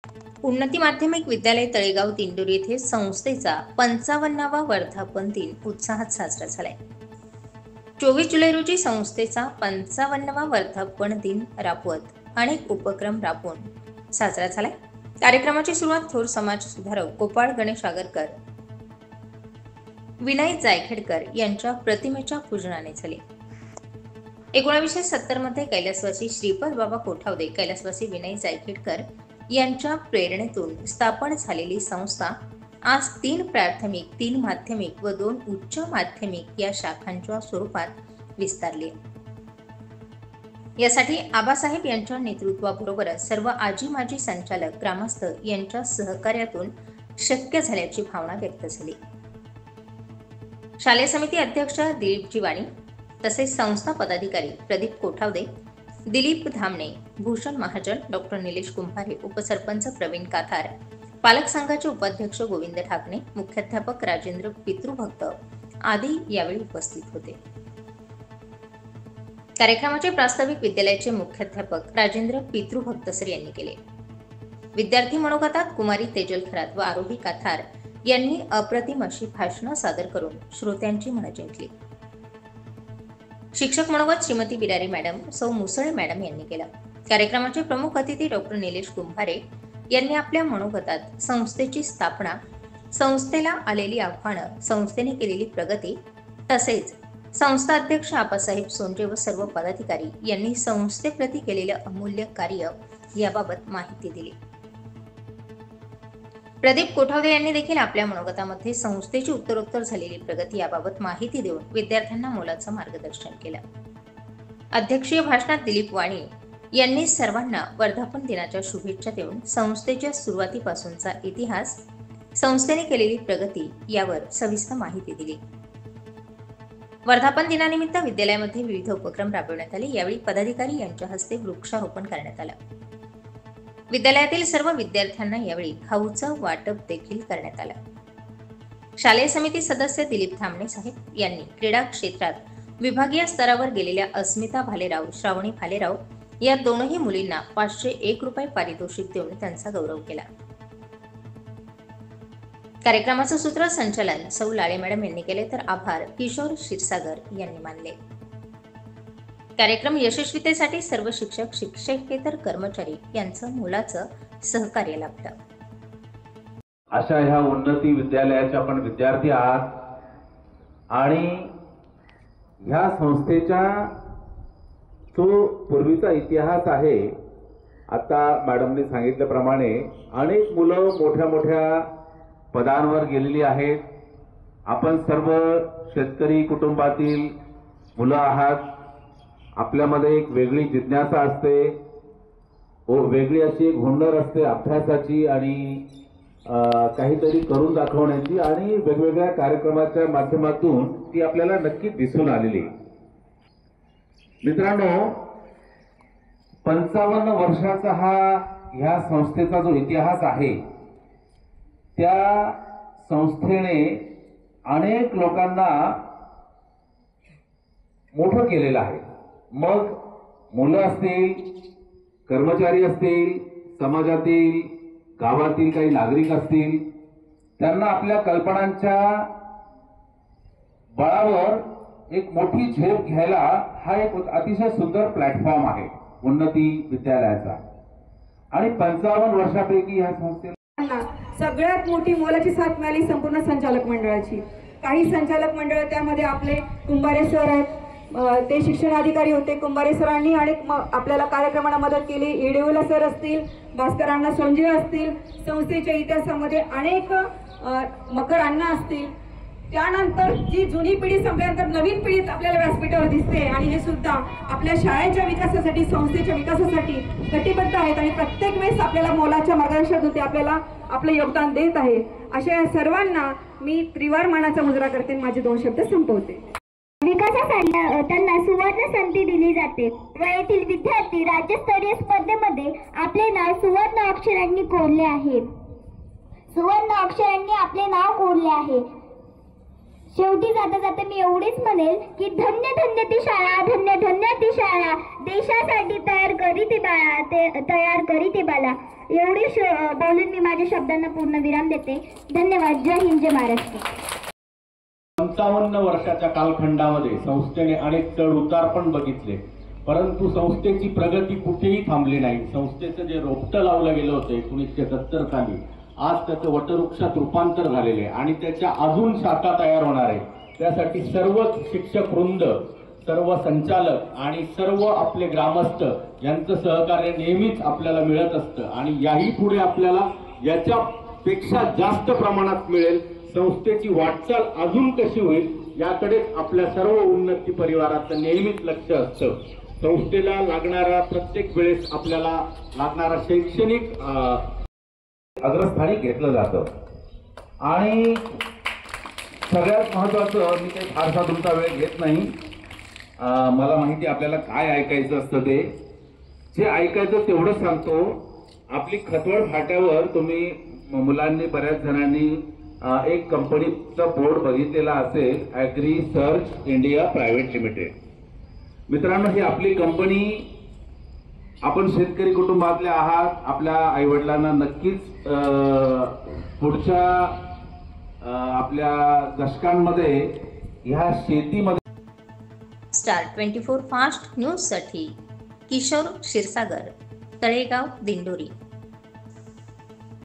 उन्नती माध्यमिक विद्यालय तळेगाव दिंडोरी येथे संस्थेचा 55वा वर्धापन दिन उत्साहात साजरा झालाय। 24 जुलै रोजी संस्थेचा 55वा वर्धापन दिन राबवत अनेक उपक्रम राबवून साजरा झालाय। कार्यक्रमाची सुरुवात थोर समाज सुधारक गोपाळ गणेश आगरकर, विनय जायखेडकर यांच्या प्रतिमेच्या पूजनाने झाली। 1970 मध्ये कैलासवासी श्रीपाद बाबा कोठावदे, कैलासवासी विनय जायखेडकर यांच्या प्रेरणेतून स्थापन झालेली संस्था आज 3 प्राथमिक, 3 माध्यमिक व 2 उच्च माध्यमिक या शाखांच्या स्वरूपात विस्तारली आहे। यासाठी आबासाहेब यांच्या नेतृत्वाबरोबरच सर्व आजी माजी संचालक, ग्रामस्थ यांच्या सहकार्यातून शक्य झाल्याची भावना व्यक्त झाली। शालेय समिती अध्यक्ष दिलीपजी वाणी, तसेच संस्था पदाधिकारी प्रदीप कोठावदे, दिलीप धामणे, भूषण महाजन, डॉक्टर निलेश कुंभारे, उपसरपंच प्रवीण काथार, पालक संघाचे उपाध्यक्ष गोविंद ठाकणे, मुख्याध्यापक राजेंद्र पितृभक्त आदी यावेळी उपस्थित होते। कार्यक्रमाचे प्रास्ताविक विद्यालयाचे मुख्याध्यापक राजेंद्र पितृभक्तसर यांनी केले। विद्यार्थी मनोगतात कुमारी तेजल खरात व आरोही काथार यांनी अप्रतिम अशी भाषणं सादर करून श्रोत्यांची मनं जिंकली। शिक्षक मनोगत श्रीमती बिरारी मॅडम, सौ मुसळे मॅडम यांनी केलं। कार्यक्रमाचे प्रमुख अतिथी डॉक्टर निलेश कुंभारे यांनी आपल्या मनोगतात संस्थेची स्थापना, संस्थेला आलेली आव्हानं, संस्थेने केलेली प्रगती, तसेच संस्था अध्यक्ष आबासाहेब सोनजे व सर्व पदाधिकारी यांनी संस्थेप्रती केलेले अमूल्य कार्य याबाबत माहिती दिली। प्रदीप कोठावदे यांनी देखील आपल्या मनोगतामध्ये संस्थेची उत्तरोत्तर झालेली प्रगती याबाबत माहिती देऊन विद्यार्थ्यांना मोलाचं मार्गदर्शन केलं। अध्यक्षीय भाषणात दिलीप वाणी यांनी सर्वांना वर्धापन दिनाच्या शुभेच्छा देऊन संस्थेच्या सुरुवातीपासूनचा इतिहास, संस्थेने केलेली प्रगती यावर सविस्तर माहिती दिली। वर्धापन दिनानिमित्त विद्यालयामध्ये विविध उपक्रम राबवण्यात आले। यावेळी पदाधिकारी यांच्या हस्ते वृक्षारोपण करण्यात आलं। विद्यालयातील सर्व विद्यार्थ्यांना यावेळी खाऊचं वाटप देखील करण्यात आलं। शालेय समिती सदस्य दिलीप धामणे साहेब यांनी क्रीडा क्षेत्रात विभागीय स्तरावर गेलेल्या अस्मिता भालेराव, श्रावणी भालेराव या दोनही मुलींना 501 रुपये पारितोषिक देऊन त्यांचा गौरव केला। कार्यक्रमाचं सूत्रसंचालन सौ लाळे मॅडम यांनी केले, तर आभार किशोर क्षीरसागर यांनी मानले। कार्यक्रम यशस्वीतेसाठी सर्व शिक्षक, शिक्षकेतर कर्मचारी यांचं मोलाचं सहकार्य लाभलं। अशा ह्या उन्नती विद्यालयाचे आपण विद्यार्थी आहात आणि ह्या संस्थेचा जो पूर्वीचा इतिहास आहे, आता मॅडमने सांगितल्याप्रमाणे अनेक मुलं मोठ्या मोठ्या पदांवर गेलेली आहेत। आपण सर्व शेतकरी कुटुंबातील मुलं आहात। आपल्यामध्ये एक वेगळी जिज्ञासा असते, वेगळी अशी एक हुन्नर असते अभ्यासाची आणि काहीतरी करून दाखवण्याची, आणि वेगवेगळ्या कार्यक्रमाच्या माध्यमातून ती आपल्याला नक्की दिसून आलेली। मित्रांनो, 55 वर्षाचा ह्या संस्थेचा जो इतिहास आहे, त्या संस्थेने अनेक लोकांना मोठं केलेलं आहे। मग मुलं असतील, कर्मचारी असतील, समाजातील गावातील काही नागरिक असतील, त्यांना आपल्या कल्पनांच्या बळावर एक मोठी झेप घ्यायला हा एक अतिशय सुंदर प्लॅटफॉर्म आहे उन्नती विद्यालयाचा। आणि 55 वर्षापैकी ह्या संस्थेला सगळ्यात मोठी मोलाची साथ मिळाली संपूर्ण संचालक मंडळाची। काही संचालक मंडळ त्यामध्ये आपले कुंभारे सर आहेत, ते शिक्षण अधिकारी होते। कुंभारे सरांनी अनेक आपल्याला कार्यक्रमांना मदत केली। ईडीओला सर असतील, भास्करांना सोनजे असतील, संस्थेच्या इतिहासामध्ये अनेक मकर अण्णा असतील। त्यानंतर जी जुनी पिढी संपल्यानंतर नवीन पिढी आपल्याला व्यासपीठावर दिसते आणि हे सुद्धा आपल्या शाळेच्या विकासासाठी, संस्थेच्या विकासासाठी कटिबद्ध आहेत आणि प्रत्येक वेळेस आपल्याला मोलाच्या मार्गदर्शनातून ते आपल्याला आपले योगदान देत आहे। अशा सर्वांना मी त्रिवार मानाचा मुजरा करते, माझे 2 शब्द संपवते। विकासासाठी त्यांना सुवर्ण संधी दिली जाते व येथील विद्यार्थी राज्यस्तरीय स्पर्धेमध्ये आपले नाव सुवर्ण अक्षरांनी कोरले आहे। सुवर्ण अक्षरांनी आपले नाव कोरले आहे। शेवटी जाता जाता मी एवढेच म्हणेल की धन्य धन्य ती शाळा, धन्य धन्य ती शाळा, देशासाठी तयार करी ती बाळा, तयार करी ती बाला. एवढे बोलून मी माझ्या शब्दांना पूर्ण विराम देते. धन्यवाद. जय हिंद, जय महाराष्ट्र. 55 वर्षाच्या कालखंडामध्ये संस्थेने अनेक चढ उतार पण बघितले, परंतु संस्थेची प्रगती कुठेही थांबली नाही. संस्थेचं जे रोपटं लावलं गेलं होतं 1970 साली, आज त्याचं वटवृक्षात रूपांतर झालेले आणि त्याच्या अजून शाखा तयार होणार आहे. त्यासाठी सर्व शिक्षक वृंद, सर्व संचालक आणि सर्व आपले ग्रामस्थ यांचं सहकार्य नेहमीच आपल्याला मिळत असतं आणि याही पुढे आपल्याला याच्यापेक्षा जास्त प्रमाणात मिळेल. संस्थेची वाटचाल अजून कशी होईल याकडेच आपल्या सर्व उन्नती परिवाराचं नेहमीच लक्ष असतं. संस्थेला लागणारा प्रत्येक वेळेस आपल्याला लागणारा शैक्षणिक अग्रस्थानी घेतलं जातं. आणि सगळ्यात महत्त्वाचं, मी काही फारसा तुमचा वेळ घेत नाही, मला माहिती आपल्याला काय ऐकायचं असतं, ते जे ऐकायचं तेवढं सांगतो. आपली खतवड फाट्यावर तुम्ही मुलांनी, बऱ्याच जणांनी एक कंपनीचा बोर्ड बघितलेला असेल, Agri Search India Private Limited. मित्रांनो, ही आपली कंपनी, आपण शेतकरी कुटुंबातले आहात, आपल्या आईवडिलांना नक्कीच पुढच्या आपल्या दशकांमध्ये ह्या शेतीमध्ये. स्टार 24 फास्ट न्यूजसाठी किशोर क्षीरसागर, तळेगाव, दिंडोरी.